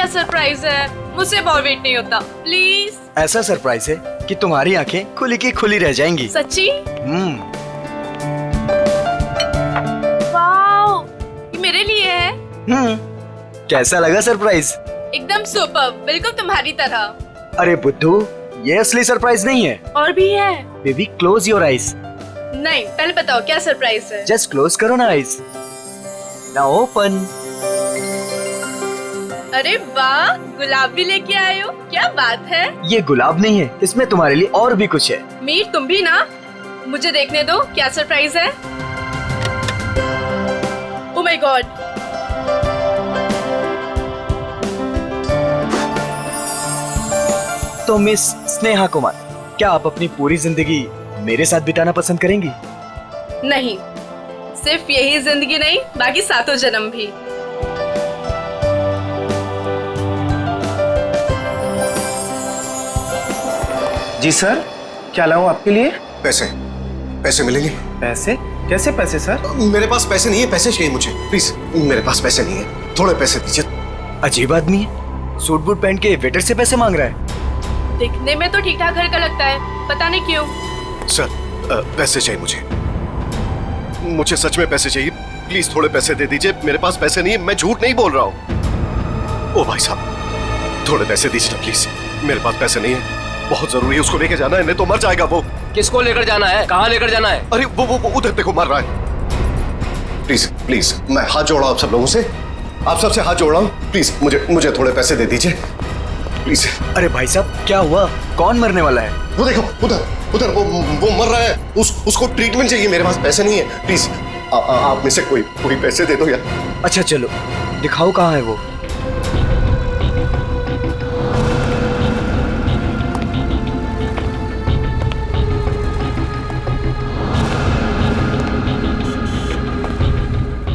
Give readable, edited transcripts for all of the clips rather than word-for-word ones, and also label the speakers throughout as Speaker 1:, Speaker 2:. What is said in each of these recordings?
Speaker 1: Surprise है, मुझसे और वेट नहीं होता, प्लीज।
Speaker 2: ऐसा सरप्राइज है कि तुम्हारी आंखें खुली की खुली रह जाएंगी।
Speaker 1: सच्ची? वाओ, ये मेरे लिए है।
Speaker 2: कैसा लगा सरप्राइज?
Speaker 1: एकदम सुपर, बिल्कुल तुम्हारी तरह।
Speaker 2: अरे बुद्धू, ये असली सरप्राइज नहीं है।
Speaker 1: और भी है।
Speaker 2: Baby close your eyes.
Speaker 1: नहीं, पहले बताओ क्या सरप्राइज है।
Speaker 2: जस्ट क्लोज करो ना आईज। Now open.
Speaker 1: अरे वाह, गुलाब भी लेके आए हो, क्या बात है।
Speaker 2: ये गुलाब नहीं है, इसमें तुम्हारे लिए और भी कुछ है।
Speaker 1: मीर तुम भी ना, मुझे देखने दो क्या सरप्राइज है। ओह माय गॉड,
Speaker 2: तो मिस स्नेहा कुमार, क्या आप अपनी पूरी जिंदगी मेरे साथ बिताना पसंद करेंगी?
Speaker 1: नहीं, सिर्फ यही जिंदगी नहीं, बाकी 7 जन्म भी।
Speaker 3: जी सर, क्या लाऊं आपके लिए?
Speaker 4: पैसे, पैसे मिलेंगे?
Speaker 3: पैसे? कैसे पैसे सर?
Speaker 4: मेरे पास पैसे नहीं है, पैसे चाहिए मुझे प्लीज। मेरे पास पैसे नहीं है, थोड़े पैसे दीजिए।
Speaker 2: अजीब आदमी है, सूट बूट पहन के वेटर से पैसे मांग रहा है।
Speaker 1: दिखने में तो ठीक ठाक घर का लगता है, पता नहीं क्यों।
Speaker 4: सर, पैसे चाहिए मुझे सच में पैसे चाहिए, प्लीज थोड़े पैसे दे दीजिए। मेरे पास पैसे नहीं है, मैं झूठ नहीं बोल रहा हूँ। ओ भाई साहब, थोड़े पैसे दीजिए ना प्लीज, मेरे पास पैसे नहीं है, बहुत जरूरी है, उसको लेके जाना है, नहीं तो मर जाएगा वो।
Speaker 5: किसको लेकर जाना है? कहाँ लेकर जाना है?
Speaker 4: अरे वो उधर देखो, मर रहा है। प्लीज प्लीज, मैं हाथ जोड़ रहा हूँ आप सब लोगों से, आप सबसे हाथ जोड़ रहा हूँ, प्लीज मुझे थोड़े पैसे दे दीजिए प्लीज।
Speaker 2: अरे भाई साहब, क्या हुआ? कौन मरने वाला है?
Speaker 4: वो देखो, उधर वो मर रहा है, उसको ट्रीटमेंट चाहिए, मेरे पास पैसे नहीं है, प्लीज आप में से कोई पैसे दे दो यार।
Speaker 2: अच्छा चलो, दिखाओ कहाँ है वो।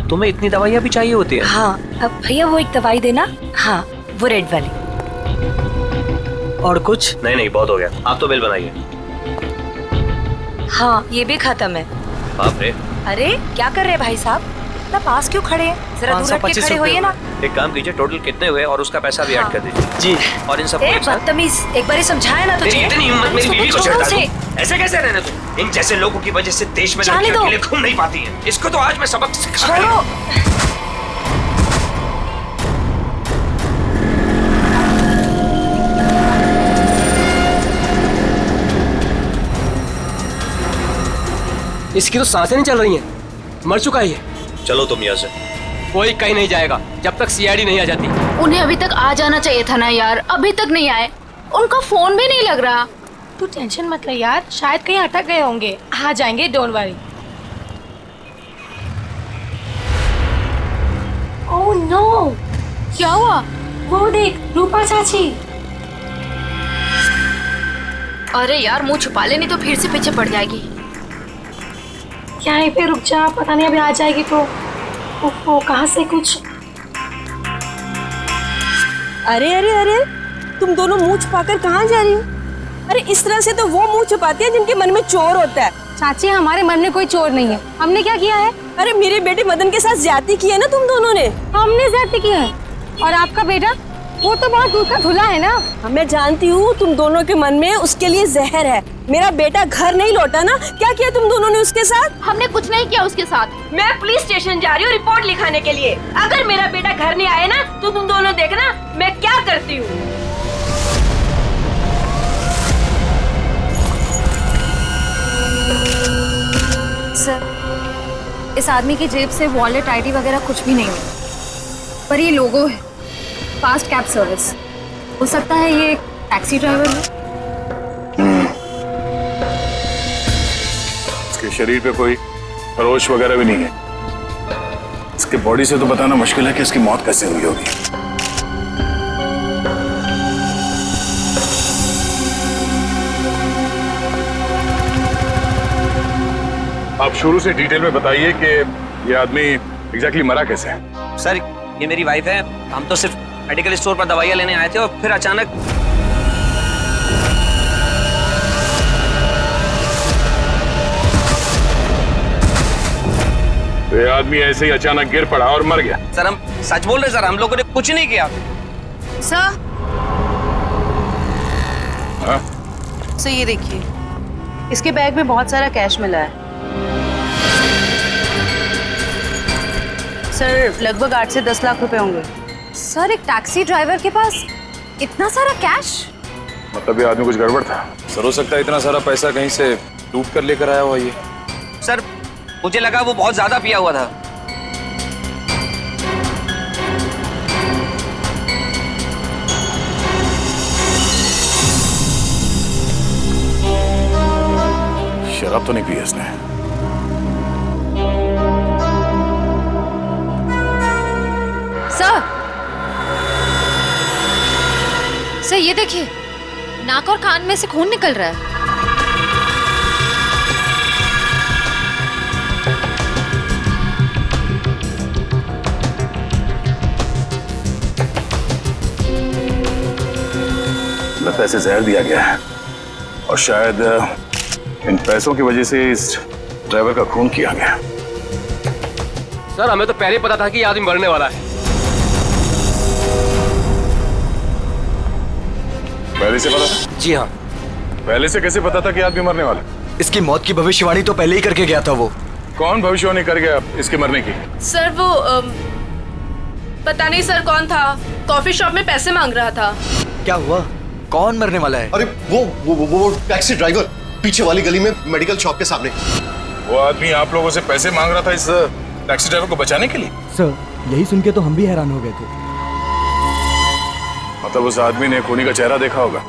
Speaker 5: तुम्हें इतनी दवाइयाँ भी चाहिए होती है?
Speaker 6: हाँ, अब भैया वो एक दवाई देना। हाँ, वो रेड वाली।
Speaker 2: और कुछ?
Speaker 5: नहीं, बहुत हो गया, आप तो बिल बनाइए।
Speaker 6: हाँ, ये भी खत्म है।
Speaker 5: बाप रे।
Speaker 6: अरे क्या कर रहे भाई साहब, इतना पास क्यों खड़े हैं? जरा दूर हट के खड़े होइए ना।
Speaker 5: एक काम कीजिए, टोटल कितने हुए और उसका पैसा भी ऐड कर दीजिए।
Speaker 2: जी।
Speaker 5: और इन सब
Speaker 6: बदतमीज, एक बार ही समझाया ना तुझे।
Speaker 5: इतनी हिम्मत मेरी बीवी को चढ़ता है? ऐसे कैसे रहने तुम? इन जैसे लोगों की वजह से देश में लड़कियां अकेले घूम नहीं पाती हैं। इसको तो आज मैं सबक सिखा रहा हूं। इसकी तो सांसें नहीं चल रही हैं, मर चुका है ये। चलो तुम यहाँ से। कोई कहीं नहीं जाएगा जब तक सीआईडी नहीं आ जाती।
Speaker 7: उन्हें अभी तक आ जाना चाहिए था ना यार, अभी तक नहीं आए, उनका फोन भी नहीं लग रहा।
Speaker 1: तू टेंशन मत ले यार, शायद कहीं अटक गए होंगे, आ जाएंगे, डोंट वरी।
Speaker 7: ओह नो, क्या हुआ?
Speaker 1: वो देख, रूपा चाची।
Speaker 7: अरे यार, मुंह छुपा ले, नहीं तो फिर से पीछे पड़ जाएगी।
Speaker 1: क्या है पे, रुक जा, पता नहीं अभी आ जाएगी तो। ओहो, कहाँ से कुछ।
Speaker 8: अरे अरे अरे, तुम दोनों मुंह छुपाकर कहाँ जा रही हो? अरे इस तरह से तो वो मुंह छुपाती है जिनके मन में चोर होता है।
Speaker 1: चाची, हमारे मन में कोई चोर नहीं है, हमने क्या किया है?
Speaker 8: अरे मेरे बेटे मदन के साथ ज्यादती की है ना तुम दोनों ने।
Speaker 1: हमने ज्यादती की है, और आपका बेटा वो तो बहुत दूर का धुला है ना।
Speaker 8: मैं जानती हूँ तुम दोनों के मन में उसके लिए जहर है। मेरा बेटा घर नहीं लौटा ना, क्या किया तुम दोनों ने उसके साथ?
Speaker 7: हमने कुछ नहीं किया उसके साथ।
Speaker 8: मैं पुलिस स्टेशन जा रही हूँ रिपोर्ट लिखाने के लिए। अगर मेरा बेटा घर नहीं आए ना तो तुम दोनों देखना मैं क्या करती हूँ।
Speaker 7: सर, इस आदमी की जेब से वॉलेट, आईडी वगैरह कुछ भी नहीं है, पर ये लोगो है, फास्ट कैब सर्विस। हो सकता है ये एक टैक्सी ड्राइवर है।
Speaker 9: इसके शरीर पे कोई खरोच वगैरह भी नहीं है। इसके बॉडी से तो बताना मुश्किल है कि इसकी मौत कैसे हुई होगी। आप शुरू से डिटेल में बताइए कि ये आदमी एग्जैक्टली मरा कैसे है।
Speaker 5: सर, ये मेरी वाइफ है, हम तो सिर्फ मेडिकल स्टोर पर दवाइयाँ लेने आए थे और फिर अचानक
Speaker 9: तो ये आदमी ऐसे ही अचानक गिर पड़ा और मर गया।
Speaker 5: सर, हम सच बोल रहे सर, हम लोगों ने कुछ नहीं किया।
Speaker 6: सर
Speaker 9: हाँ?
Speaker 6: सर ये देखिए, इसके बैग में बहुत सारा कैश मिला है सर, लगभग 8 से 10 लाख रुपए होंगे।
Speaker 7: सर एक टैक्सी ड्राइवर के पास इतना सारा कैश?
Speaker 9: मतलब ये आदमी कुछ गड़बड़ था।
Speaker 10: सर हो सकता है इतना सारा पैसा कहीं से लूट कर लेकर आया हुआ ये।
Speaker 5: सर मुझे लगा वो बहुत ज्यादा पिया हुआ था।
Speaker 9: शराब तो नहीं पी इसने।
Speaker 7: सर ये देखिए, नाक और कान में से खून निकल रहा है।
Speaker 9: लगता है जहर दिया गया है और शायद इन पैसों की वजह से इस ड्राइवर का खून किया गया।
Speaker 5: सर हमें तो पहले ही पता था कि ये आदमी मरने वाला है।
Speaker 9: पहले से पता था?
Speaker 5: जी हाँ।
Speaker 9: पहले से कैसे पता था कि आदमी मरने वाला?
Speaker 2: इसकी मौत की भविष्यवाणी तो पहले ही करके गया था वो।
Speaker 9: कौन भविष्यवाणी कर गया इसके मरने की?
Speaker 8: सर वो पता नहीं सर कौन था, कॉफी शॉप में पैसे मांग रहा था।
Speaker 2: क्या हुआ? कौन मरने वाला है?
Speaker 4: अरे वो टैक्सी ड्राइवर पीछे वाली गली में मेडिकल शॉप के सामने।
Speaker 9: वो आदमी आप लोगों से पैसे मांग रहा था इस टैक्सी ड्राइवर को बचाने के लिए?
Speaker 11: सर यही सुन के तो हम भी हैरान हो गए थे।
Speaker 9: मतलब उस आदमी ने खूनी का चेहरा देखा होगा।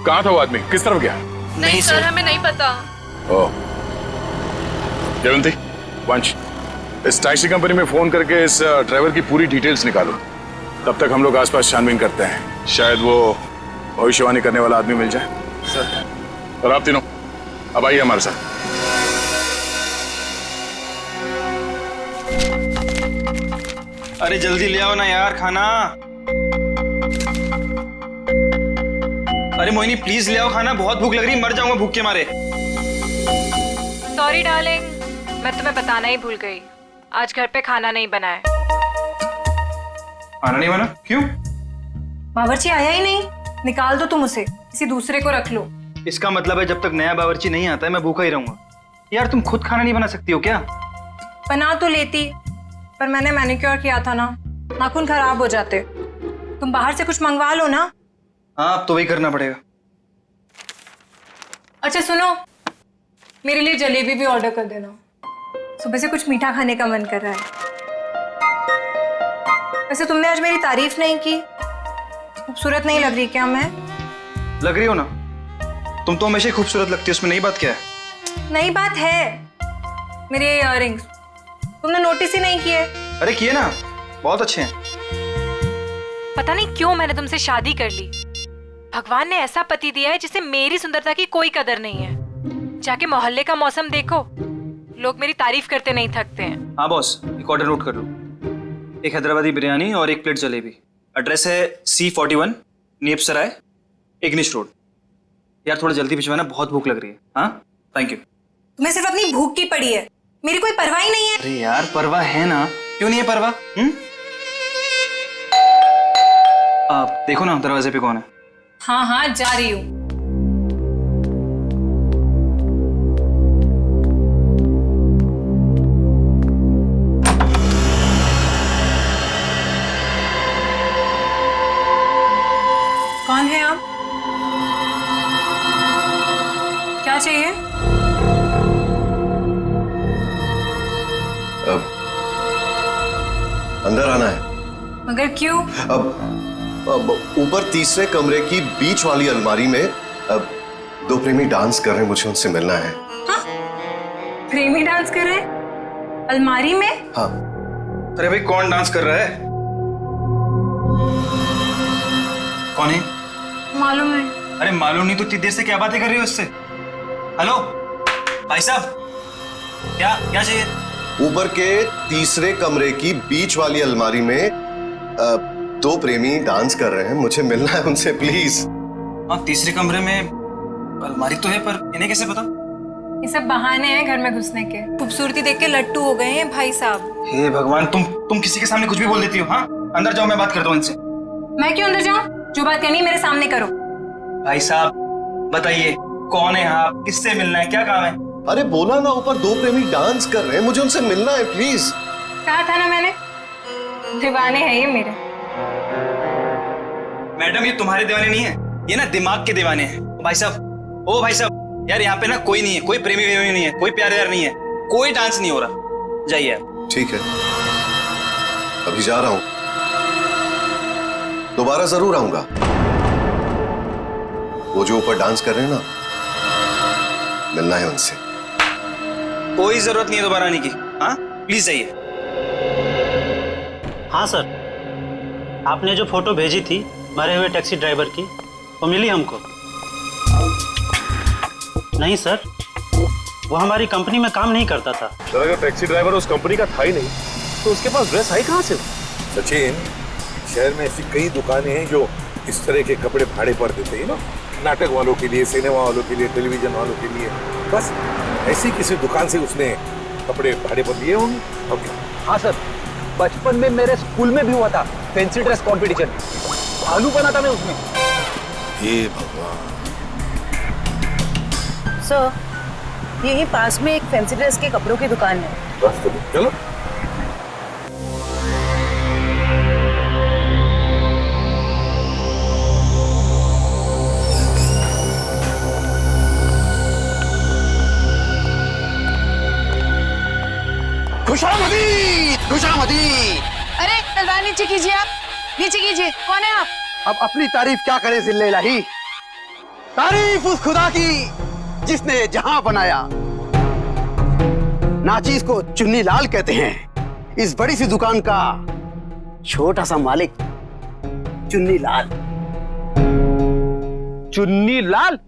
Speaker 9: कहाँ था वो आदमी? किस तरफ गया?
Speaker 8: नहीं सर हमें नहीं पता।
Speaker 9: ओह जयवंती, वंश, इस टैक्सी कंपनी में फोन करके इस ड्राइवर की पूरी डिटेल्स निकालो। तब तक हम लोग आसपास छानबीन करते हैं, शायद वो भविष्यवाणी करने वाला आदमी मिल जाए। सर और आप तीनों अब आइए हमारे साथ।
Speaker 10: अरे जल्दी ले आओ ना यार खाना। अरे मोहिनी प्लीज ले आओ खाना, बहुत भूख लग रही है, मर जाऊंगा भूख के मारे।
Speaker 6: सॉरी डार्लिंग, मैं तुम्हें बताना ही भूल गई, आज घर पे खाना नहीं बना है।
Speaker 10: खाना नहीं बना? क्यों?
Speaker 7: बावर्ची आया ही नहीं। निकाल दो तुम उसे, किसी दूसरे को रख लो।
Speaker 10: इसका मतलब है जब तक नया बावर्ची नहीं आता है मैं भूखा ही रहूंगा। यार तुम खुद खाना नहीं बना सकती हो क्या?
Speaker 7: बना तो लेती, पर मैंने मैनिक्योर किया था ना, नाखून खराब हो जाते। तुम बाहर से कुछ मंगवा लो ना।
Speaker 10: हाँ अब तो वही करना पड़ेगा।
Speaker 7: अच्छा सुनो, मेरे लिए जलेबी भी ऑर्डर कर देना, सुबह से कुछ मीठा खाने का मन कर रहा है। वैसे तुमने आज मेरी तारीफ नहीं की, खूबसूरत नहीं लग रही क्या मैं?
Speaker 10: लग रही हो ना, तुम तो हमेशा ही खूबसूरत लगती हो, उसमें नई बात क्या है?
Speaker 7: नई बात है, मेरे इयररिंग्स तुमने नोटिस ही नहीं किए।
Speaker 10: अरे किए ना, बहुत अच्छे हैं।
Speaker 6: पता नहीं क्यों मैंने तुमसे शादी कर ली। भगवान ने ऐसा पति दिया है जिसे मेरी सुंदरता की कोई कदर नहीं है। जाके मोहल्ले का मौसम देखो, लोग मेरी तारीफ करते नहीं थकते हैं।
Speaker 10: हाँ बॉस, एक ऑर्डर नोट कर लो, एक हैदराबादी बिरयानी और एक प्लेट जलेबी। एड्रेस है C41 नीप सराय, इग्निश रोड। यार थोड़ा जल्दी भिजवाना, बहुत भूख लग रही है। हाँ थैंक यू।
Speaker 7: तुम्हें सिर्फ अपनी भूख की पड़ी है, मेरी कोई परवाह ही नहीं है।
Speaker 10: अरे यार परवाह है ना, क्यों नहीं है परवाह? आप देखो ना दरवाजे पे कौन है।
Speaker 7: हाँ हाँ जा रही हूँ। कौन है आप? क्या चाहिए?
Speaker 4: अब अंदर आना है।
Speaker 7: मगर क्यों?
Speaker 4: अब ऊपर तीसरे कमरे की बीच वाली अलमारी में अब दो प्रेमी डांस कर रहे हैं, मुझे उनसे मिलना है।
Speaker 7: हाँ? प्रेमी डांस कर रहे हैं अलमारी में?
Speaker 4: हाँ।
Speaker 10: अरे भाई कौन डांस कर रहा है? कौन है?
Speaker 7: मालूम है।
Speaker 10: अरे मालूम नहीं तो इतनी देर से क्या बातें कर रही हो इससे? हेलो भाई साहब, क्या क्या चाहिए?
Speaker 4: ऊपर के तीसरे कमरे की बीच वाली अलमारी में दो प्रेमी डांस कर रहे हैं, मुझे मिलना है उनसे प्लीज।
Speaker 10: हाँ तीसरे कमरे में अलमारी तो है, पर इन्हें कैसे पता?
Speaker 7: ये सब बहाने हैं घर में घुसने के। खूबसूरती देख के लट्टू हो गए हैं भाई साहब।
Speaker 10: हे भगवान, तुम किसी के सामने कुछ भी बोल देती हो। हाँ अंदर जाओ, मैं बात करता हूँ इनसे।
Speaker 6: मैं क्यों अंदर जाऊं? जो बात करनी है मेरे सामने करो।
Speaker 10: भाई साहब बताइए, कौन है आप, किससे मिलना है, क्या काम है?
Speaker 4: अरे बोला ना, ऊपर दो प्रेमी डांस कर रहे हैं, मुझे उनसे मिलना है प्लीज।
Speaker 6: कहा था ना मैंने, दीवाने हैं ये मेरे।
Speaker 10: मैडम ये तुम्हारे दीवाने नहीं है, ये ना दिमाग के दीवाने हैं। भाई साहब, ओ भाई साहब, यार यहाँ पे ना कोई नहीं है, कोई प्रेमी वेमी नहीं है, कोई प्यार व्यार नहीं है, कोई डांस नहीं हो रहा, जाइए आप।
Speaker 4: ठीक है, अभी जा रहा हूं, दोबारा जरूर आऊंगा। वो जो ऊपर डांस कर रहे हैं ना, मिलना है उनसे।
Speaker 10: कोई जरूरत नहीं है दोबारा आने की, हाँ प्लीज जाइए।
Speaker 12: हाँ सर, आपने जो फोटो भेजी थी मरे हुए टैक्सी ड्राइवर की, वो मिली हमको। नहीं सर, वो हमारी कंपनी में काम नहीं करता था।
Speaker 9: सर अगर टैक्सी ड्राइवर उस कंपनी का था ही नहीं तो उसके पास ड्रेस आई कहाँ से?
Speaker 13: सचिन, शहर में ऐसी कई दुकानें हैं जो इस तरह के कपड़े भाड़े पर देते हैं ना, नाटक वालों के लिए, सिनेमा वालों के लिए, टेलीविजन वालों के लिए। बस ऐसी किसी दुकान से उसने कपड़े भाड़े पर लिए होंगे। ओके।
Speaker 2: हाँ सर, बचपन में मेरे स्कूल में भी हुआ था फैंसी ड्रेस कंपटीशन, भालू बना था मैं उसमें।
Speaker 13: हे भगवान।
Speaker 8: सर, यहीं पास में एक फैंसी ड्रेस के कपड़ों की दुकान है।
Speaker 13: बस तो चलो।
Speaker 14: खुशामदी, खुशामदी।
Speaker 8: अरे तलवार नीचे कीजिए, आप नीचे कीजिए। कौन है आप?
Speaker 14: अब अपनी तारीफ क्या करे जिल्ले इलाही, तारीफ उस खुदा की जिसने जहां बनाया। नाचीज को चुन्नी लाल कहते हैं, इस बड़ी सी दुकान का छोटा सा मालिक चुन्नी लाल।
Speaker 2: चुन्नी लाल?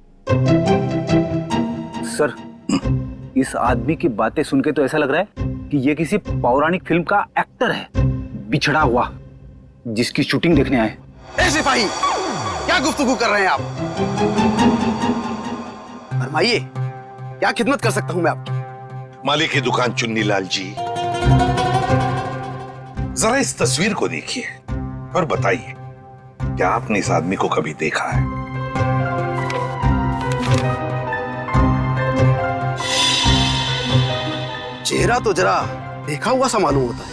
Speaker 2: सर, इस आदमी की बातें सुन के तो ऐसा लग रहा है कि ये किसी पौराणिक फिल्म का एक्टर है, बिछड़ा हुआ, जिसकी शूटिंग देखने आए।
Speaker 14: ए सिपाही, क्या गुफ्तगू कर रहे हैं आप? फरमाइए, क्या खिदमत कर सकता हूं मैं आपकी?
Speaker 13: मालिक की दुकान चुन्नी लाल जी, जरा इस तस्वीर को देखिए और बताइए, क्या आपने इस आदमी को कभी देखा है?
Speaker 14: चेहरा तो जरा देखा हुआ सा मालूम होता है।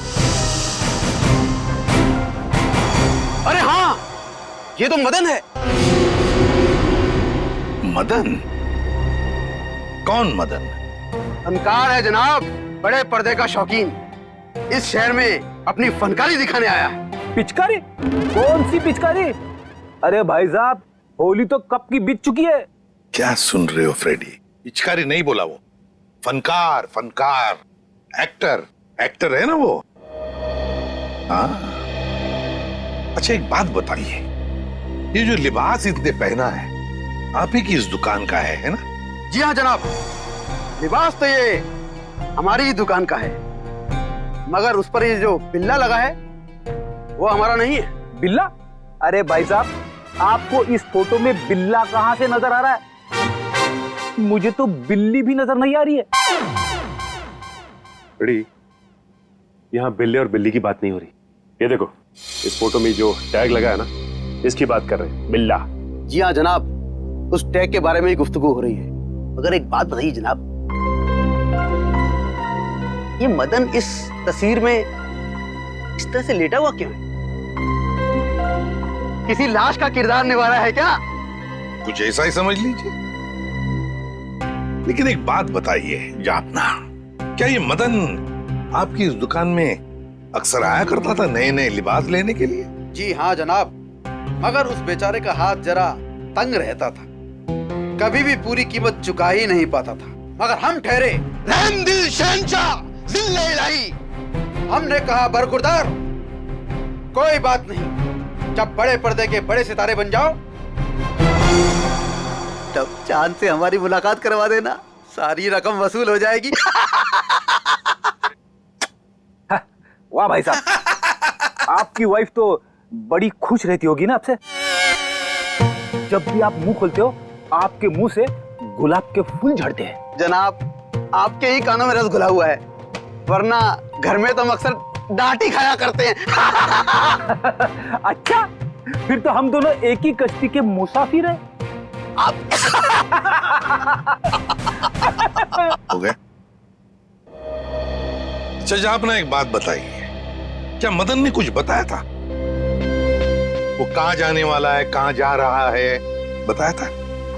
Speaker 14: अरे हाँ, ये तो मदन है।
Speaker 13: मदन? कौन मदन?
Speaker 14: फनकार है जनाब, बड़े पर्दे का शौकीन, इस शहर में अपनी फनकारी दिखाने आया है।
Speaker 2: पिचकारी? कौन सी पिचकारी? अरे भाई साहब, होली तो कब की बीत चुकी है।
Speaker 13: क्या सुन रहे हो फ्रेडी? पिचकारी नहीं बोला वो, फनकार, फनकार, एक्टर, एक्टर है ना वो। हाँ, अच्छा एक बात बताइए, ये जो लिबास इसने पहना है आप ही की इस दुकान का है ना?
Speaker 14: जी हाँ जनाब, लिबास तो ये हमारी ही दुकान का है, मगर उस पर ये जो बिल्ला लगा है वो हमारा नहीं है।
Speaker 2: बिल्ला? अरे भाई साहब, आपको इस फोटो में बिल्ला कहां से नजर आ रहा है? मुझे तो बिल्ली भी नजर नहीं आ रही है।
Speaker 15: बड़ी, यहाँ बिल्ले और बिल्ली की बात नहीं हो रही। ये देखो, इस फोटो में जो टैग लगा है ना, इसकी बात कर रहे हैं, बिल्ला।
Speaker 14: जी हाँ जनाब, उस टैग के बारे में ही गुफ्तगू हो रही है। मगर एक बात बताइए जनाब, ये मदन इस तस्वीर में इस तरह से लेटा हुआ क्यों है? किसी लाश का किरदार निभा रहा है क्या?
Speaker 13: कुछ ऐसा ही समझ लीजिए। लेकिन एक बात बताइए जापना, क्या ये मदन आपकी इस दुकान में अक्सर आया करता था नए नए लिबास लेने के लिए?
Speaker 14: जी हाँ जनाब, मगर उस बेचारे का हाथ जरा तंग रहता था, कभी भी पूरी कीमत चुका ही नहीं पाता था। मगर हम ठहरे रहम दिल शहंशाह जिल्ले इलाही, हमने कहा बरखुरदार, कोई बात नहीं, जब बड़े पर्दे के बड़े सितारे बन जाओ तब चांद से हमारी मुलाकात करवा देना, सारी रकम वसूल हो जाएगी।
Speaker 2: वाह भाई साहब, आपकी वाइफ तो बड़ी खुश रहती होगी ना आपसे। जब भी आप मुंह खोलते हो आपके मुंह से गुलाब के फूल झड़ते हैं।
Speaker 14: जनाब, आपके ही कानों में रस घुला हुआ है, वरना घर में तो हम अक्सर डांट ही खाया करते हैं।
Speaker 2: अच्छा, फिर तो हम दोनों एक ही कश्ती के मुसाफिर हैं।
Speaker 13: हो गए? अच्छा आपने एक बात बताई, क्या मदन ने कुछ बताया था? वो कहाँ जाने वाला है, कहाँ जा रहा है, बताया था?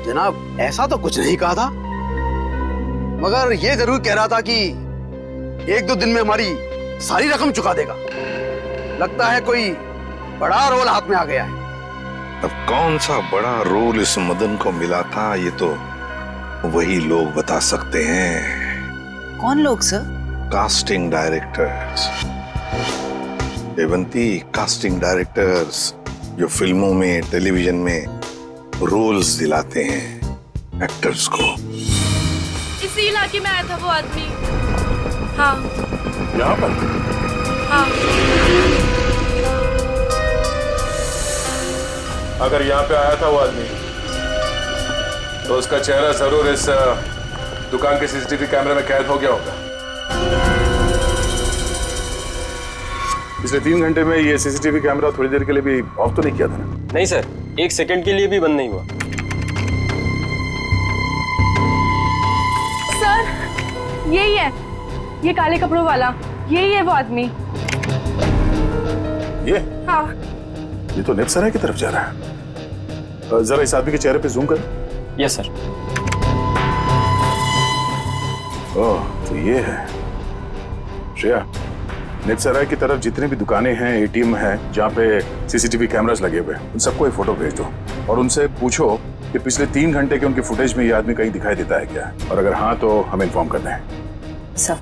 Speaker 14: जनाब ऐसा तो कुछ नहीं कहा था, मगर ये जरूर कह रहा था कि 1-2 दिन में हमारी सारी रकम चुका देगा। लगता है कोई बड़ा रोल हाथ में आ गया है।
Speaker 13: अब कौन सा बड़ा रोल इस मदन को मिला था, ये तो वही लोग बता सकते हैं।
Speaker 8: कौन लोग sir?
Speaker 13: Casting directors Devanti, casting directors जो फिल्मों में, टेलीविजन में रोल्स दिलाते हैं एक्टर्स को।
Speaker 8: इसी इलाके में आया था वो आदमी। हाँ
Speaker 9: यहाँ पर?
Speaker 8: हाँ।
Speaker 9: अगर यहाँ पे आया था वो आदमी तो उसका चेहरा जरूर इस दुकान के सीसीटीवी कैमरे में कैद हो गया होगा। पिछले 3 घंटे में ये सीसीटीवी कैमरा थोड़ी देर के लिए भी ऑफ तो नहीं किया था ना?
Speaker 5: नहीं सर, 1 सेकंड के लिए भी बंद नहीं हुआ।
Speaker 8: सर यही है, ये काले कपड़ों वाला, यही है वो आदमी।
Speaker 9: ये?
Speaker 8: हाँ।
Speaker 9: ये तो नेपसराय की तरफ जा रहा है। जरा इस आदमी के चेहरे पे जूम कर।
Speaker 5: Yes sir.
Speaker 9: ओह, तो ये है श्रेया। नेपसराय की तरफ जितनी भी दुकानें हैं, एटीएम हैं, जहाँ पे सीसीटीवी कैमरास लगे हुए हैं, उन सबको एक फोटो भेज दो और उनसे पूछो कि पिछले 3 घंटे के उनके फुटेज में ये आदमी कहीं दिखाई देता है क्या, और अगर हाँ तो हमें इन्फॉर्म करना है।
Speaker 8: सर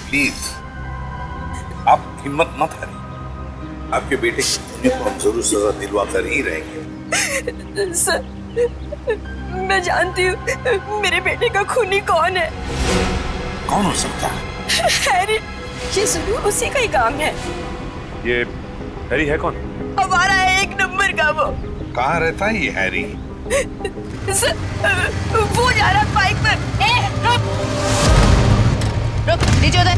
Speaker 13: प्लीज आप हिम्मत मत हारिए, आपके बेटे की तो हम जरूर सजा दिलवा कर ही रहेंगे।
Speaker 8: सर मैं जानती हूँ मेरे बेटे का खूनी कौन है।
Speaker 13: कौन हो सकता है?
Speaker 8: हैरी, ये जरूर उसी का ही काम है।
Speaker 9: ये हैरी है कौन?
Speaker 8: हमारा है 1 नंबर का वो।
Speaker 13: कहाँ रहता है ये हैरी?
Speaker 8: सर वो जा रहा है बाइक पर। रुक नीचे उधर।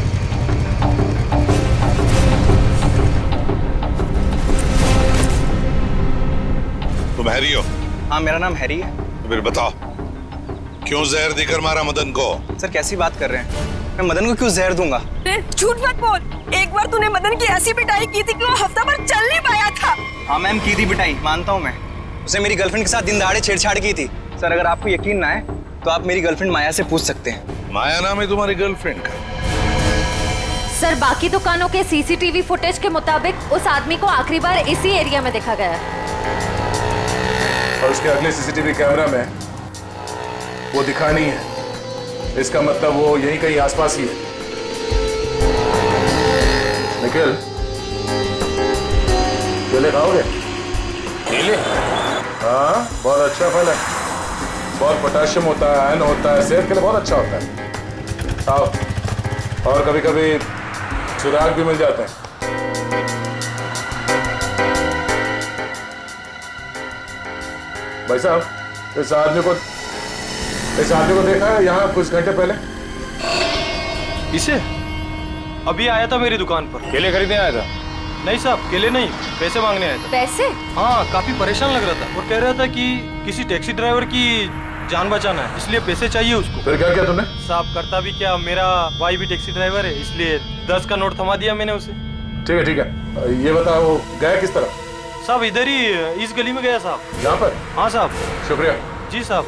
Speaker 13: तुम हैरी हो?
Speaker 10: हाँ मेरा नाम हैरी है।
Speaker 13: तो फिर बताओ क्यों जहर देकर मारा मदन को?
Speaker 10: सर कैसी बात कर रहे हैं, मैं मदन को क्यों जहर दूंगा?
Speaker 8: झूठ मत बोल, एक बार तूने मदन की ऐसी पिटाई की थी कि वो हफ्ता भर चल नहीं पाया था।
Speaker 10: हाँ मैम की थी पिटाई, मानता हूँ मैं। उसे मेरी गर्लफ्रेंड के साथ दिन दहाड़े छेड़छाड़ की थी। सर अगर आपको यकीन ना है तो आप मेरी गर्लफ्रेंड माया से पूछ सकते हैं।
Speaker 13: माया नाम है तुम्हारी गर्लफ्रेंड का?
Speaker 7: सर बाकी दुकानों के सीसीटीवी फुटेज के मुताबिक उस आदमी को आखिरी बार इसी एरिया में देखा गया है।
Speaker 9: और उसके अगले सीसीटीवी कैमरा में वो दिखा नहीं है, इसका मतलब वो यहीं कहीं आसपास ही है। निखिल, केले खाओगे? केले? हाँ बहुत अच्छा फल है, बहुत पोटेशियम होता है, आयरन होता है, सेहत के लिए बहुत अच्छा होता है। खाओ, और कभी कभी सुराग भी मिल जाते हैं। भाई साहब इस आदमी को देखा है यहाँ कुछ घंटे पहले?
Speaker 5: इसे अभी आया था मेरी दुकान पर।
Speaker 9: केले खरीदने आया था?
Speaker 5: नहीं साहब, केले नहीं, पैसे मांगने आया था।
Speaker 7: पैसे?
Speaker 5: हाँ, काफी परेशान लग रहा था और कह रहा था कि किसी टैक्सी ड्राइवर की जान बचाना है, इसलिए पैसे चाहिए उसको।
Speaker 9: फिर क्या किया तुमने?
Speaker 5: साहब करता भी क्या, मेरा भाई भी टैक्सी ड्राइवर है, इसलिए 10 का नोट थमा दिया मैंने उसे।
Speaker 9: ठीक है, ये बताओ वो गया किस तरफ?
Speaker 5: साहब इधर ही इस गली में गया साहब।
Speaker 9: यहाँ पर?
Speaker 5: हाँ साहब।
Speaker 9: शुक्रिया।
Speaker 5: जी साहब।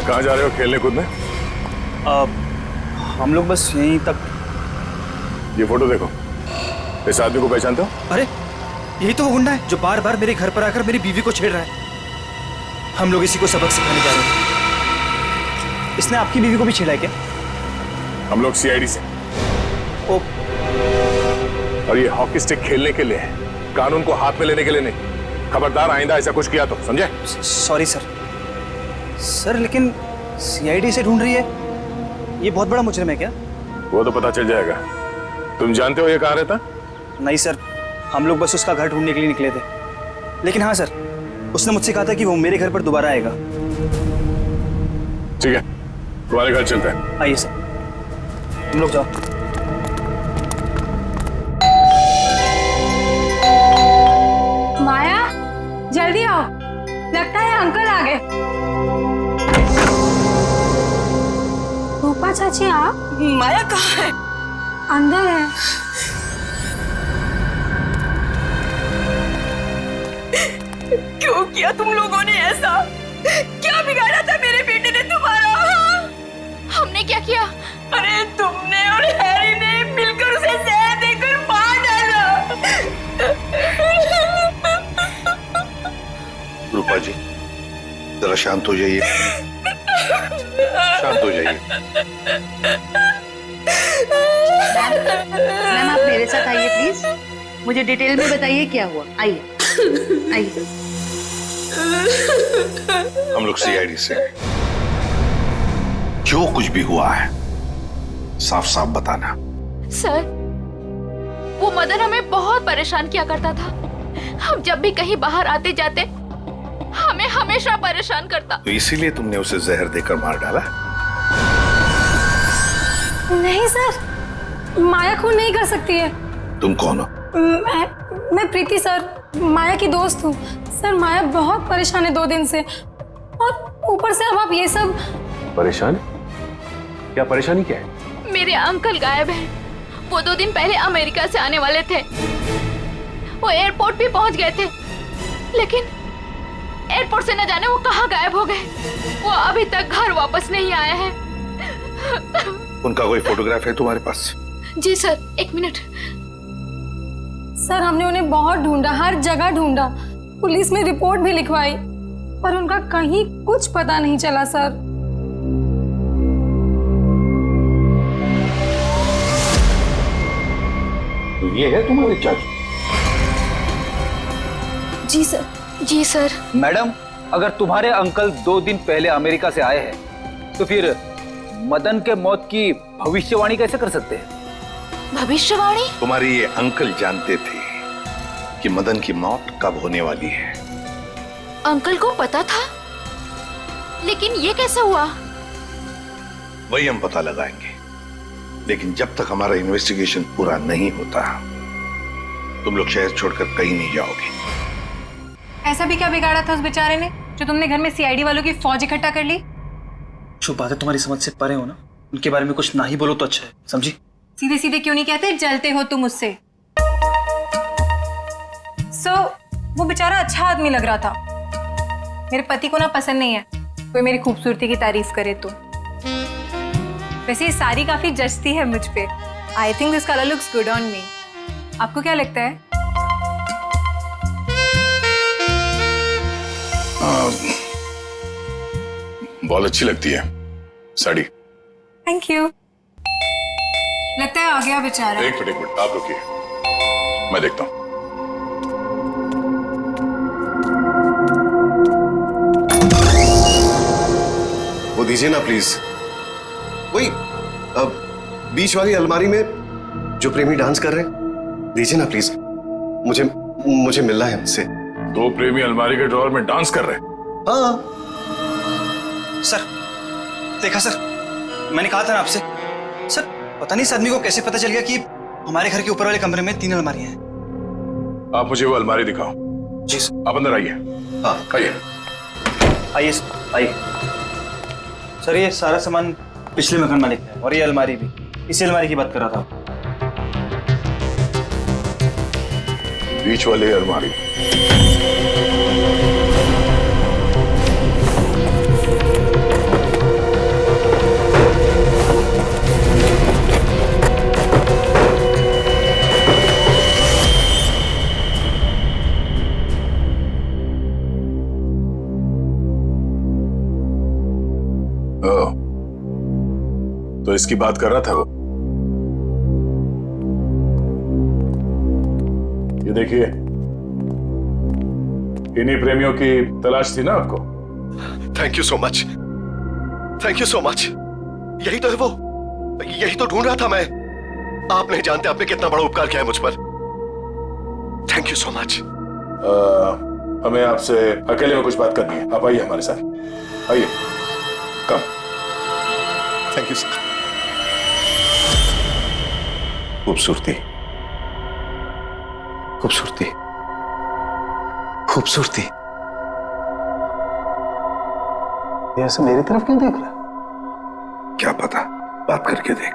Speaker 9: कहाँ जा रहे हो खेलने कूदने?
Speaker 10: हम लोग बस यहीं तक।
Speaker 9: ये फोटो देखो, इस आदमी को पहचानते हो?
Speaker 11: अरे यही तो वो गुंडा है जो बार बार मेरे घर पर आकर मेरी बीवी को छेड़ रहा है। हम लोग इसी को सबक सिखाने जा रहे हैं।
Speaker 10: इसने आपकी बीवी को भी छेड़ा है क्या?
Speaker 9: हम लोग सीआईडी से। और ये हॉकी स्टिक खेलने के लिए है, कानून को हाथ में लेने के लिए नहीं। खबरदार आइंदा ऐसा कुछ किया तो, समझे?
Speaker 11: Sorry sir. सर लेकिन सीआईडी से ढूंढ रही है, ये बहुत बड़ा मुजरिम है क्या?
Speaker 9: वो तो पता चल जाएगा। तुम जानते हो ये कहाँ रहता?
Speaker 11: नहीं सर, हम लोग बस उसका घर ढूंढने के लिए निकले थे। लेकिन हाँ सर, उसने मुझसे कहा था कि वो मेरे घर पर दोबारा आएगा।
Speaker 9: ठीक है, तुम्हारे घर चलते हैं।
Speaker 11: आइए सर, तुम लोग जाओ।
Speaker 1: माया, जल्दी आओ, लगता है अंकल आ गए। रूपा चाची आप?
Speaker 8: माया कहाँ है?
Speaker 1: अंदर है।
Speaker 8: क्यों किया तुम लोगों ने ऐसा? क्या बिगाड़ा था मेरे बेटे ने तुम्हारा?
Speaker 7: हमने क्या किया?
Speaker 8: अरे तुमने और हैरी ने मिलकर उसे जहर देकर मार डाला।
Speaker 13: रूपा जी, जरा शांत हो जाइए, शांत हो जाइए।
Speaker 16: मैम आप मेरे साथ आइए प्लीज, मुझे डिटेल में बताइए क्या हुआ। आइए आइए।
Speaker 13: हम लोग सीआईडी से, जो कुछ भी हुआ है साफ साफ बताना।
Speaker 7: सर, वो मदन हमें बहुत परेशान किया करता था। हम जब भी कहीं बाहर आते जाते हमें हमेशा परेशान करता।
Speaker 13: तो इसीलिए तुमने उसे जहर देकर मार डाला?
Speaker 1: नहीं सर, माया खून नहीं कर सकती है।
Speaker 13: तुम कौन हो?
Speaker 1: मैं प्रीति सर, माया की दोस्त हूँ। सर माया बहुत परेशान है 2 दिन से, और ऊपर से अब आप ये सब।
Speaker 15: परेशान? क्या परेशानी क्या है?
Speaker 7: मेरे अंकल गायब हैं। वो 2 दिन पहले अमेरिका से आने वाले थे। वो एयरपोर्ट भी पहुंच गए थे, लेकिन एयरपोर्ट से न जाने वो कहाँ गायब हो गए। वो अभी तक घर वापस नहीं आए हैं।
Speaker 13: उनका कोई फोटोग्राफ है तुम्हारे पास?
Speaker 7: जी सर, 1 मिनट।
Speaker 1: सर हमने उन्हें बहुत ढूंढा, हर जगह ढूंढा, पुलिस में रिपोर्ट भी लिखवाई, पर उनका कहीं कुछ पता नहीं चला सर।
Speaker 13: तो ये है तुम्हारे चाचू?
Speaker 7: जी सर। जी सर।
Speaker 2: मैडम, अगर तुम्हारे अंकल 2 दिन पहले अमेरिका से आए हैं, तो फिर मदन के मौत की भविष्यवाणी कैसे कर सकते हैं?
Speaker 7: भविष्यवाणी?
Speaker 13: तुम्हारे ये अंकल जानते थे कि मदन की मौत कब होने वाली है।
Speaker 7: अंकल को पता था, लेकिन ये कैसे हुआ?
Speaker 13: वही हम पता लगाएंगे, लेकिन जब तक हमारा इन्वेस्टिगेशन पूरा नहीं होता तुम लोग शहर छोड़कर कहीं नहीं जाओगे।
Speaker 6: ऐसा भी क्या बिगाड़ा था उस बेचारे ने जो तुमने घर में सीआईडी वालों की फौज इकट्ठा कर ली?
Speaker 11: जो बातें तुम्हारी समझ से परे हो ना, उनके बारे में कुछ ना ही बोलो तो अच्छा है, समझी?
Speaker 6: सीधे सीधे क्यों नहीं कहते जलते हो तुम उससे? वो बेचारा अच्छा आदमी लग रहा था। मेरे पति को ना पसंद नहीं है कोई मेरी खूबसूरती की तारीफ करे तो। वैसे ये साड़ी काफी जचती है मुझ पे। I think this colour looks good on me. आपको क्या लगता है?
Speaker 9: बहुत अच्छी लगती है साड़ी।
Speaker 6: Thank you. लगता है आ गया बेचारा।
Speaker 9: एक मिनट आप रुकिए, मैं देखता हूं।
Speaker 4: वो दीजिए ना प्लीज। वही बीच वाली अलमारी में जो प्रेमी डांस कर रहे हैं, दीजिए ना प्लीज। मुझे मिलना है उनसे।
Speaker 9: 2 प्रेमी अलमारी के ड्रॉअर में डांस कर रहे हैं?
Speaker 4: हाँ
Speaker 11: सर, देखा सर, मैंने कहा था ना आपसे। सर पता नहीं इस आदमी को कैसे पता चल गया कि हमारे घर के ऊपर वाले कमरे में 3 अलमारियां हैं।
Speaker 9: आप मुझे वो अलमारी दिखाओ।
Speaker 11: जी सर।
Speaker 9: आप अंदर आइए।
Speaker 13: हाँ
Speaker 9: आइए।
Speaker 11: आइए आइए। सर ये सारा सामान पिछले मकान मालिक है, और ये अलमारी भी इसी अलमारी की बात कर रहा था।
Speaker 9: बीच वाले अलमारी। तो तो इसकी बात कर रहा था वो। ये देखिए, इन्हीं प्रेमियों की तलाश थी ना आपको?
Speaker 4: Thank you so much, thank you so much. यही तो है वो, यही तो ढूंढ रहा था मैं। आप नहीं जानते आपने कितना बड़ा उपकार किया है मुझ पर। Thank you so much.
Speaker 9: हमें आपसे अकेले में कुछ बात करनी है, आप आइए हमारे साथ, आइए, कम।
Speaker 4: Thank you sir. खूबसूरती, खूबसूरती, खूबसूरती।
Speaker 14: ये ऐसे मेरी तरफ क्यों देख रहा?
Speaker 13: क्या पता, बात करके देख।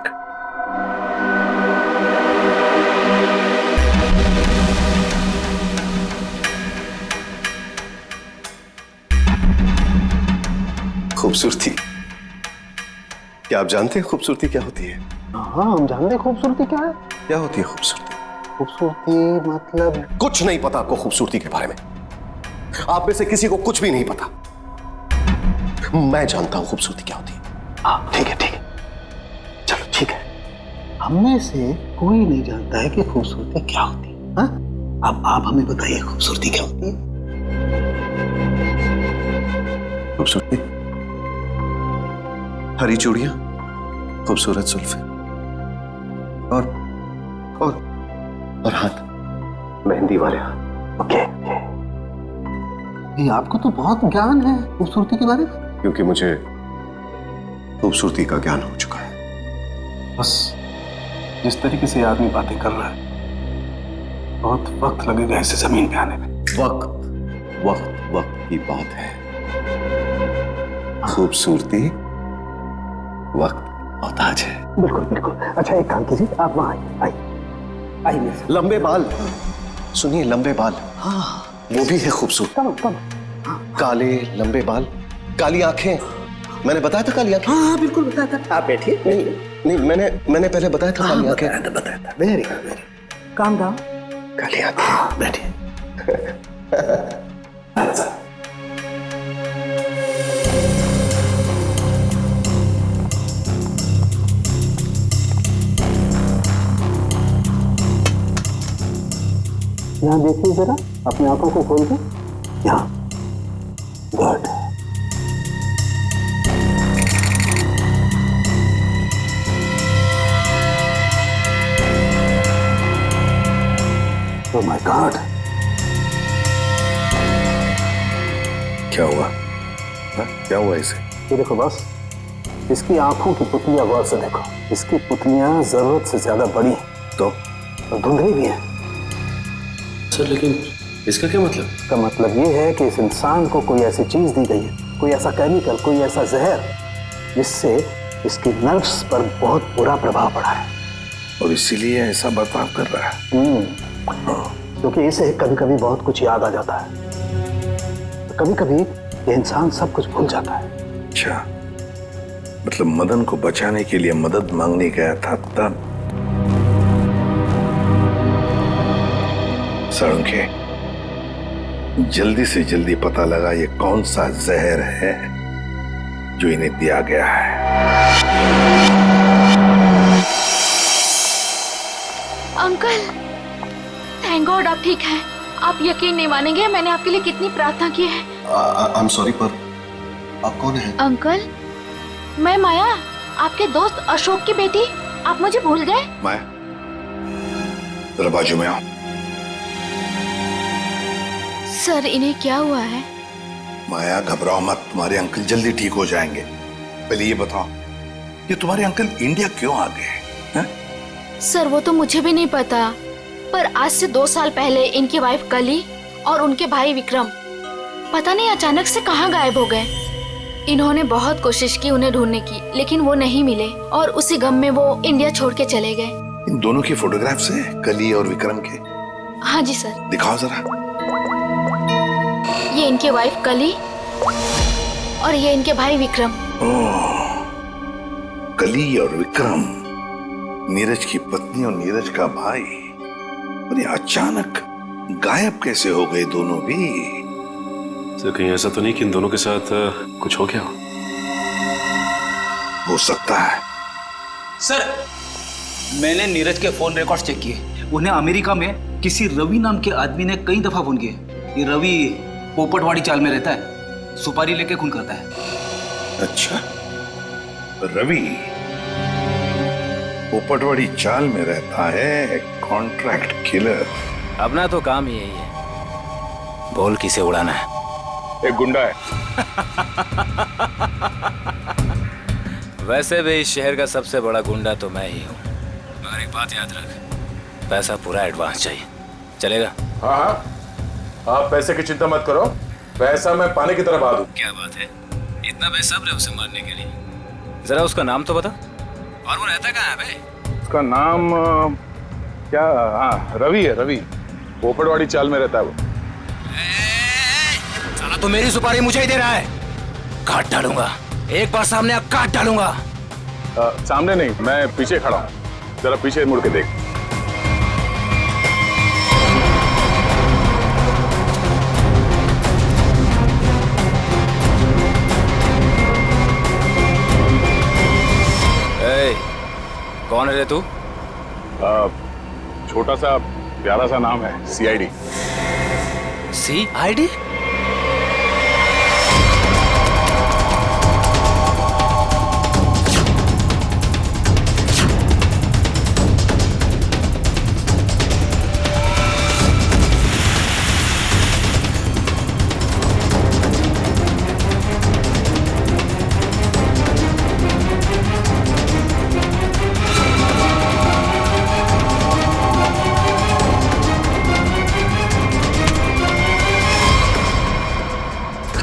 Speaker 4: खूबसूरती, क्या आप जानते हैं खूबसूरती क्या होती है?
Speaker 14: हाँ, हम जानते हैं खूबसूरती क्या है।
Speaker 4: क्या होती है खूबसूरती?
Speaker 14: खूबसूरती मतलब
Speaker 4: कुछ नहीं पता आपको खूबसूरती के बारे में। आप में से किसी को कुछ भी नहीं पता। मैं जानता हूं खूबसूरती क्या होती है।
Speaker 14: हाँ, ठीक है, ठीक है, चलो ठीक है। हमें से कोई नहीं जानता है कि खूबसूरती क्या होती है। हाँ? अब आप हमें बताइए खूबसूरती क्या होती है।
Speaker 4: खूबसूरती हरी चूड़ियां, खूबसूरत जुल्फे और हाथ, मेहंदी वाले हाथ।
Speaker 14: ओके, ये आपको तो बहुत ज्ञान है खूबसूरती के बारे में।
Speaker 4: क्योंकि मुझे खूबसूरती का ज्ञान हो चुका है।
Speaker 14: बस जिस तरीके से आदमी बातें कर रहा है, बहुत वक्त लगेगा इसे जमीन पे आने में।
Speaker 4: वक्त वक्त वक्त की बात है। खूबसूरती वक्त मोहताज है।
Speaker 14: बिल्कुल बिल्कुल। अच्छा, एक काम कीजिए, आप वहां आइए, आइए मेरे साथ।
Speaker 4: लंबे बाल, सुनिए, लंबे बाल।
Speaker 14: हाँ,
Speaker 4: वो भी है खूबसूरत।
Speaker 14: कम।
Speaker 4: काले लंबे बाल, काली आंखें। मैंने बताया था काली आंखें।
Speaker 14: हाँ, बिल्कुल बताया था। आप बैठिए।
Speaker 4: नहीं, मैंने पहले बताया था काली आंखें।
Speaker 14: बताया था। Very good, calm down.
Speaker 4: काली आंखें।
Speaker 14: हाँ, बैठिए। यहाँ देखिए जरा, अपनी आंखों को खोल के। यहाँ, गुड। ओह माय गॉड,
Speaker 13: क्या हुआ? क्या हुआ इसे?
Speaker 14: ये देखो बस, इसकी आंखों की पुतलियां गौर से देखो। इसकी पुतलियां जरूरत से ज्यादा बड़ी हैं तो धुंधली भी हैं।
Speaker 15: सर लेकिन इसका क्या मतलब?
Speaker 14: इसका मतलब ये है कि इस इंसान को कोई ऐसी चीज दी गई है, कोई ऐसा केमिकल, कोई ऐसा जहर, जिससे इसकी नर्व्स पर बहुत बुरा प्रभाव पड़ा है
Speaker 13: और इसीलिए ऐसा बर्ताव कर रहा है।
Speaker 14: क्योंकि इसे कभी कभी बहुत कुछ याद आ जाता है, कभी कभी ये इंसान सब कुछ भूल जाता है।
Speaker 13: अच्छा, मतलब मदन को बचाने के लिए मदद मांगने गया था तब। सड़ुंखे, जल्दी से जल्दी पता लगा ये कौन सा जहर है जो इन्हें दिया गया है।
Speaker 7: अंकल, थैंक गॉड आप ठीक हैं। आप यकीन नहीं मानेंगे, मैंने आपके लिए कितनी प्रार्थना की है।
Speaker 4: आई एम सॉरी, पर आप कौन हैं?
Speaker 7: अंकल, मैं माया, आपके दोस्त अशोक की बेटी। आप मुझे भूल गए?
Speaker 13: माया, जरा बाजू में आओ।
Speaker 7: सर, इन्हें क्या हुआ है?
Speaker 13: माया, घबराओ मत, तुम्हारे अंकल जल्दी ठीक हो जाएंगे। पहले ये बताओ, ये तुम्हारे अंकल इंडिया क्यों आ गए?
Speaker 7: सर, वो तो मुझे भी नहीं पता, पर आज से 2 साल पहले इनकी वाइफ कली और उनके भाई विक्रम पता नहीं अचानक से कहाँ गायब हो गए। इन्होंने बहुत कोशिश की उन्हें ढूंढने की, लेकिन वो नहीं मिले और उसी गम में वो इंडिया छोड़ के चले गए।
Speaker 13: इन दोनों की फोटोग्राफ्स हैं, कली और विक्रम के?
Speaker 7: हाँ जी सर।
Speaker 13: दिखाओ जरा।
Speaker 7: ये इनकी वाइफ कली और ये इनके भाई विक्रम।
Speaker 13: ओह, कली और विक्रम, नीरज की पत्नी और नीरज का भाई। और ये अचानक गायब कैसे हो गए दोनों भी?
Speaker 15: सर, कहीं ऐसा तो नहीं कि इन दोनों के साथ कुछ हो गया?
Speaker 13: हो सकता है,
Speaker 10: सर, मैंने नीरज के फोन रिकॉर्ड चेक किए। उन्हें अमेरिका में किसी रवि नाम के आदमी ने कई दफा फोन किए। ये रवि पोपटवाड़ी चाल में रहता है, सुपारी लेके खून करता है।
Speaker 13: अच्छा, रवि पोपटवाड़ी चाल में रहता है, कॉन्ट्रैक्ट किलर।
Speaker 2: अपना तो काम ही यही है, बोल किसे उड़ाना है।
Speaker 9: एक गुंडा है।
Speaker 2: वैसे भी इस शहर का सबसे बड़ा गुंडा तो मैं ही हूँ। मगर एक बात याद रख, पैसा पूरा एडवांस चाहिए। चलेगा?
Speaker 9: हाँ हाँ, आप पैसे की चिंता मत करो, पैसा मैं पानी की तरह बहा दूं।
Speaker 2: क्या बात है, इतना बेसब्र है उसे मारने के लिए। जरा उसका नाम तो बता, और वो रहता कहाँ है बे?
Speaker 9: उसका नाम क्या? हाँ, रवि है, रवि। पोपटवाड़ी चाल में रहता है वो।
Speaker 2: साला तो मेरी सुपारी मुझे ही दे रहा है। काट डालूंगा, एक बार सामने आ काट डालूंगा।
Speaker 9: सामने नहीं, मैं पीछे खड़ा हूँ, जरा पीछे मुड़ के देख।
Speaker 2: कौन है रे तू?
Speaker 9: छोटा सा प्यारा सा नाम है, CID।
Speaker 2: CID?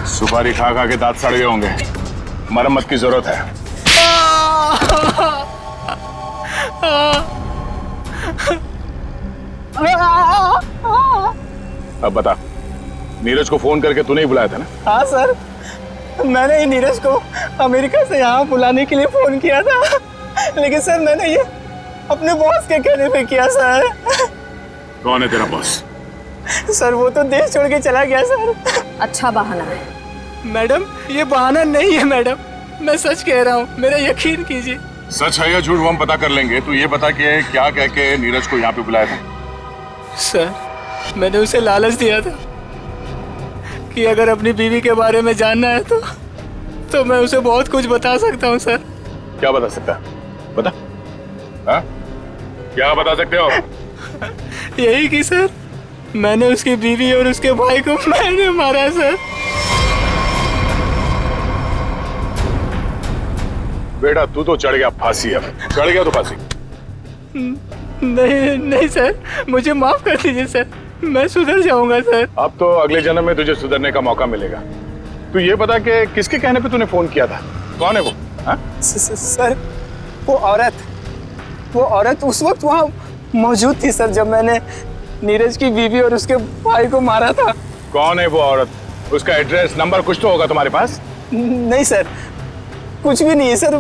Speaker 9: सुपारी खा खा के दांत सड़ गए होंगे, मरम्मत की जरूरत है। अब बता, नीरज को फोन करके तूने ही बुलाया था ना?
Speaker 5: हाँ सर, मैंने ही नीरज को अमेरिका से यहाँ बुलाने के लिए फोन किया था, लेकिन सर मैंने ये अपने बॉस के कहने पे किया सर।
Speaker 9: कौन है तेरा बॉस?
Speaker 5: सर वो तो देश छोड़ के चला गया सर।
Speaker 8: अच्छा बहाना है।
Speaker 5: मैडम ये बहाना नहीं है मैडम, मैं सच कह रहा हूँ, मेरा यकीन कीजिए।
Speaker 9: सच है या झूठ वो हम पता कर लेंगे। तू ये बता कि क्या कह के नीरज को यहाँ पे बुलाया था?
Speaker 5: सर मैंने उसे लालच दिया था कि अगर अपनी बीवी के बारे में जानना है तो मैं उसे बहुत कुछ बता सकता हूँ सर।
Speaker 9: क्या बता सकता है? बता। हाँ? क्या बता सकते हो?
Speaker 5: यही कि सर मैंने उसकी बीवी और उसके भाई को मैंने मारा सर।
Speaker 9: बेटा तू तो चढ़ गया फांसी, अब चढ़ गया तो फांसी।
Speaker 5: नहीं नहीं सर, मुझे माफ कर दीजिए सर, मैं सुधर जाऊंगा सर।
Speaker 9: अब तो अगले जन्म में तुझे सुधरने का मौका मिलेगा। तू ये बता कि किसके कहने पे तूने फोन किया था? कौन है वो? हाँ?
Speaker 5: सर वो औरत उस वक्त वहाँ मौजूद थी सर जब मैंने नीरज की बीवी और उसके भाई को मारा था।
Speaker 9: कौन है वो औरत? उसका एड्रेस नंबर कुछ तो होगा तुम्हारे पास?
Speaker 5: नहीं सर, कुछ भी नहीं है सर।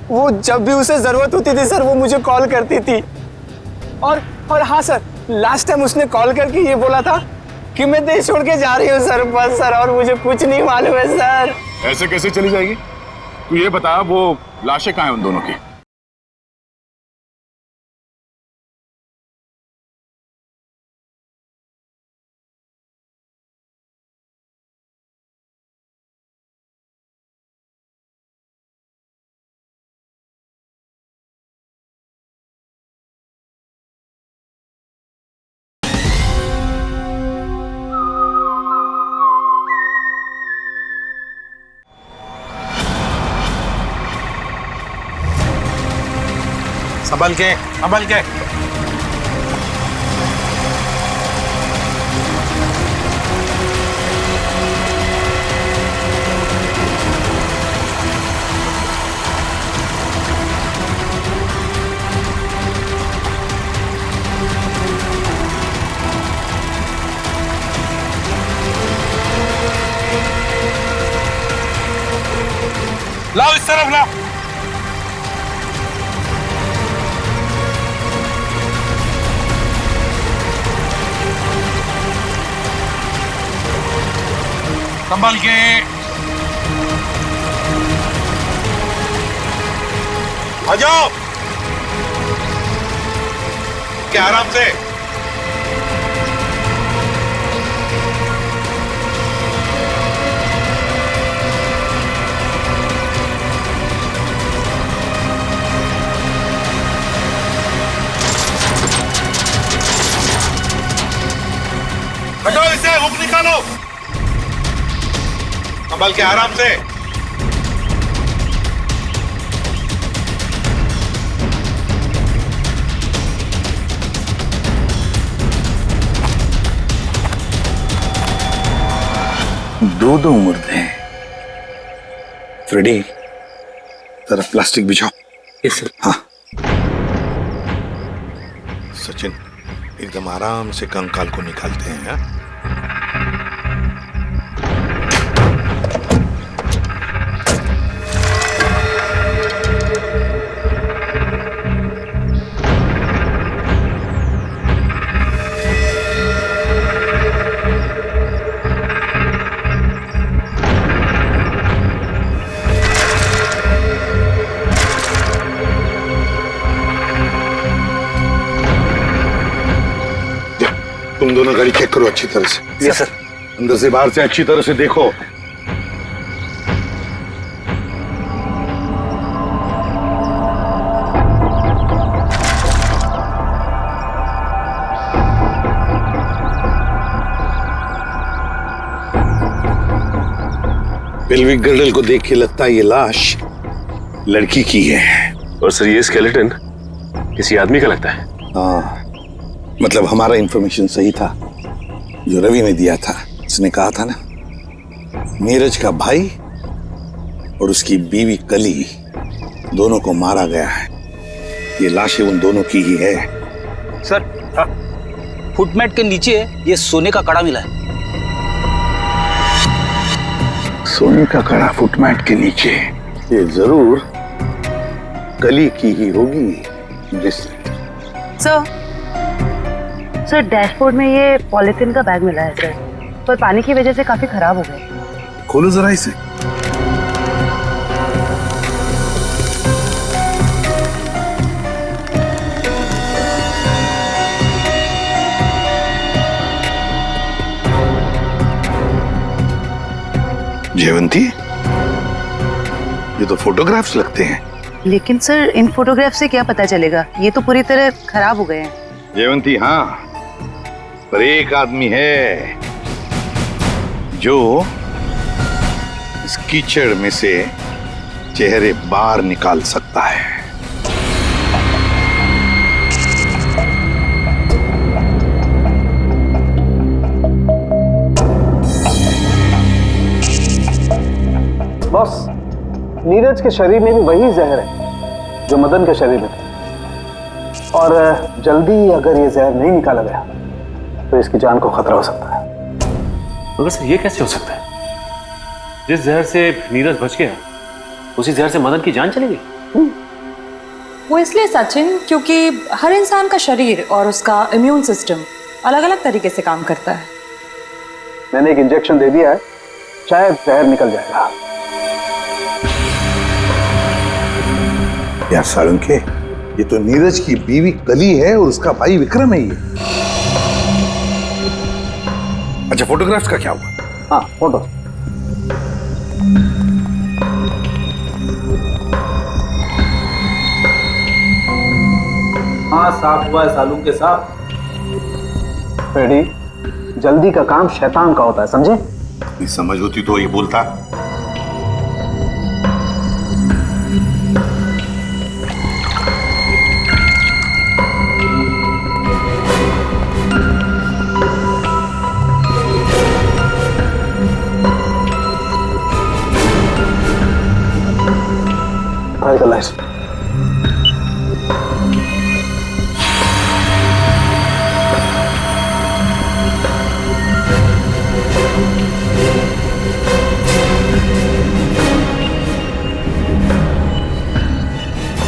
Speaker 5: वो जब भी उसे जरूरत होती थी सर वो मुझे कॉल करती थी। और हाँ सर, लास्ट टाइम उसने कॉल करके ये बोला था कि मैं देश छोड़ के जा रही हूँ सर, बस सर, और मुझे कुछ नहीं मालूम है सर।
Speaker 9: ऐसे कैसे चली जाएगी? तू ये बता वो लाशें कहाँ हैं उन दोनों की?
Speaker 3: संभल के, संभल के। लाओ इस तरफ लाओ। संभल के। आ जाओ क्या आराम से। हटो इसे, हुक निकालो, संभल के आराम से।
Speaker 13: दो मुर्दे हैं। फ्रेडी, जरा प्लास्टिक बिछाओ।
Speaker 10: Yes sir.
Speaker 13: हाँ सचिन, एकदम आराम से कंकाल को निकालते हैं। हाँ? तुम दोनों गाड़ी चेक करो अच्छी तरह से।
Speaker 10: Yes sir.
Speaker 13: अंदर से बाहर से अच्छी तरह से देखो। पेल्विक गर्डल को देख के लगता है ये लाश लड़की की है।
Speaker 15: और सर ये स्केलेटन किसी आदमी का लगता है।
Speaker 13: हाँ, मतलब हमारा इंफॉर्मेशन सही था जो रवि ने दिया था। उसने कहा था ना, नीरज का भाई और उसकी बीवी कली दोनों को मारा गया है। ये लाशें उन दोनों की ही है।
Speaker 10: सर फुटमेट के नीचे ये सोने का कड़ा मिला है।
Speaker 13: सोने का कड़ा फुटमेट के नीचे, ये जरूर कली की ही होगी।
Speaker 16: सर डैशबोर्ड में ये पॉलिथीन का बैग मिला है सर, पर पानी की वजह से काफी खराब हो गए।
Speaker 13: खोलो जरा इसे। जयवंती, ये तो फोटोग्राफ्स लगते हैं।
Speaker 16: लेकिन सर इन फोटोग्राफ से क्या पता चलेगा, ये तो पूरी तरह खराब हो गए हैं।
Speaker 13: जयवंती हाँ, पर एक आदमी है जो इस कीचड़ में से चेहरे बाहर निकाल सकता है।
Speaker 5: बॉस, नीरज के शरीर में भी वही जहर है जो मदन के शरीर में था, और जल्दी अगर ये जहर नहीं निकाला गया तो इसकी जान को खतरा हो सकता है।
Speaker 15: मगर सर ये कैसे हो सकता है? जिस जहर से नीरज बच गया उसी जहर से मदन की जान चली गई।
Speaker 1: वो इसलिए सचिन क्योंकि हर इंसान का शरीर और उसका इम्यून सिस्टम अलग अलग तरीके से काम करता है।
Speaker 5: मैंने एक इंजेक्शन दे दिया है, शायद जहर निकल जाएगा।
Speaker 13: यार साळुंखे, ये तो नीरज की बीवी कली है और उसका भाई विक्रम है ये। अच्छा, फोटोग्राफ्स का क्या हुआ?
Speaker 5: हाँ, फोटो। हाँ, साफ हुआ है सालूंखे साहब। फ्रेडी, जल्दी का काम शैतान का होता है, समझे?
Speaker 13: समझ होती तो ये बोलता।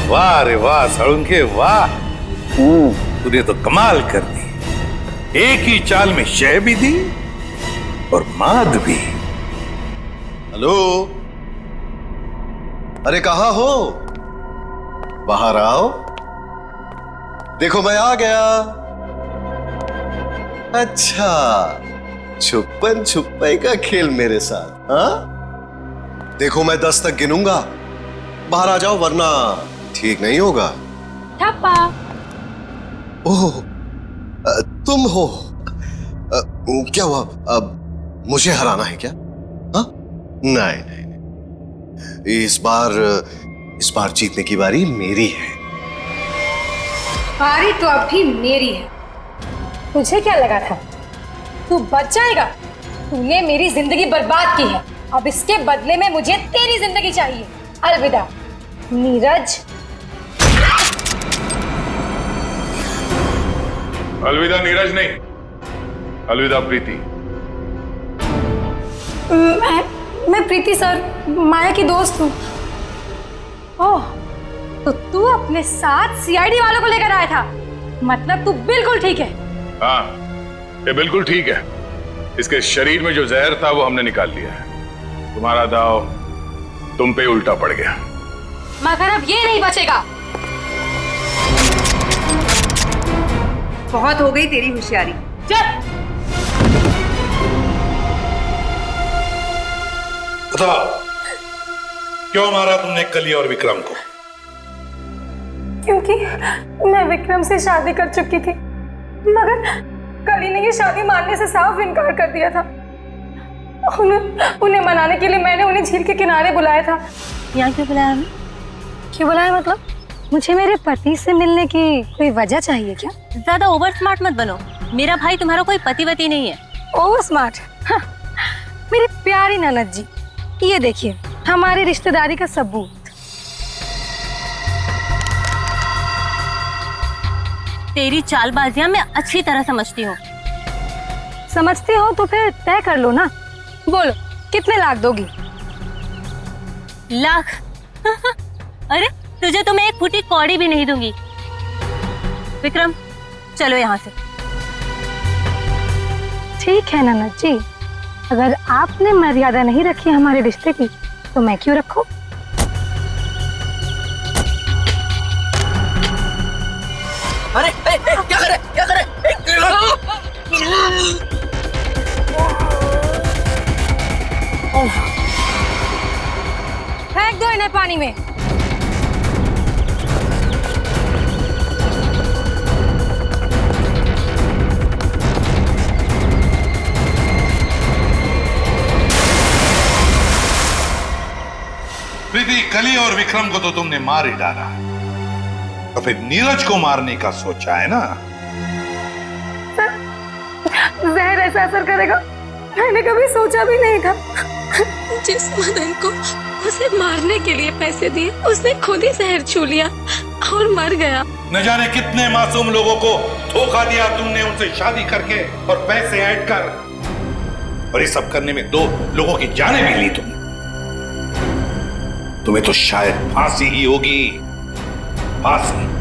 Speaker 13: वाह रे वाह साळुंखे वाह, तूने तो कमाल कर दी। एक ही चाल में शय भी दी और माद भी।
Speaker 4: हेलो, अरे कहाँ हो? बाहर आओ। देखो मैं आ गया। अच्छा, छुपन छुपाई का खेल मेरे साथ, हाँ? देखो मैं 10 तक गिनूंगा, बाहर आ जाओ वरना ठीक नहीं होगा।
Speaker 1: ठप्पा।
Speaker 4: ओह, तुम हो। क्या हुआ? अब मुझे हराना है क्या? हाँ? नहीं नहीं नहीं, इस बार जीतने की बारी मेरी है।
Speaker 1: बारी तो अब भी मेरी है। तुझे क्या लगा था तू बच जाएगा? तूने मेरी जिंदगी बर्बाद की है। अब इसके बदले में मुझे तेरी जिंदगी चाहिए। अलविदा नीरज।
Speaker 9: अलविदा नीरज नहीं, अलविदा प्रीति।
Speaker 1: मैं प्रीति सर, माया की दोस्त हूँ। ओह, तो तू अपने साथ सीआईडी वालों को लेकर आया था? मतलब तू बिल्कुल ठीक है।
Speaker 9: हाँ, ये बिल्कुल ठीक है। इसके शरीर में जो जहर था वो हमने निकाल लिया है। तुम्हारा दाव तुम पे उल्टा पड़ गया।
Speaker 1: मगर अब ये नहीं बचेगा।
Speaker 16: बहुत हो गई तेरी होशियारी।
Speaker 1: चल।
Speaker 3: बताओ, क्यों मारा तुमने कली और विक्रम को?
Speaker 1: क्योंकि मैं विक्रम से शादी कर चुकी थी, मगर कली ने ये शादी मानने से साफ इनकार कर दिया था। उन्हें मनाने के लिए मैंने उन्हें झील के किनारे बुलाया था।
Speaker 8: यहाँ क्यों बुलाया हमें?
Speaker 1: क्यों बुलाया मतलब? मुझे मेरे पति से मिलने की कोई वजह चाहिए क्या?
Speaker 8: ज्यादा ओवर स्मार्ट मत बनो। मेरा भाई तुम्हारा कोई पतिवती नहीं है।
Speaker 1: Over smart? हाँ, मेरी प्यारी ननद जी, ये देखिए हमारी रिश्तेदारी का सबूत।
Speaker 8: तेरी चालबाजियां मैं अच्छी तरह समझती हूँ।
Speaker 1: समझती हो तो फिर तय कर लो ना। बोलो कितने लाख दोगी?
Speaker 8: लाख? अरे तुझे तो मैं एक फूटी कौड़ी भी नहीं दूंगी। विक्रम चलो यहाँ से।
Speaker 1: ठीक है ननद जी, अगर आपने मर्यादा नहीं रखी हमारे रिश्ते की तो मैं क्यों रखूं?
Speaker 5: अरे क्या करे क्या करे?
Speaker 1: फेंक दो इन्हें पानी में।
Speaker 3: प्रीति, कली और विक्रम को तो तुमने मार ही डाला, तो फिर नीरज को मारने का सोचा है ना?
Speaker 1: जहर ऐसा असर करेगा मैंने कभी सोचा भी नहीं था।
Speaker 7: जिस मदन को उसे मारने के लिए पैसे दिए उसने खुद ही जहर छू लिया और मर गया।
Speaker 3: न जाने कितने मासूम लोगों को धोखा दिया तुमने उनसे शादी करके और पैसे ऐड कर, और ये सब करने में 2 लोगों की जानें भी ली तुमने। तुम्हें तो शायद फांसी ही होगी, फांसी।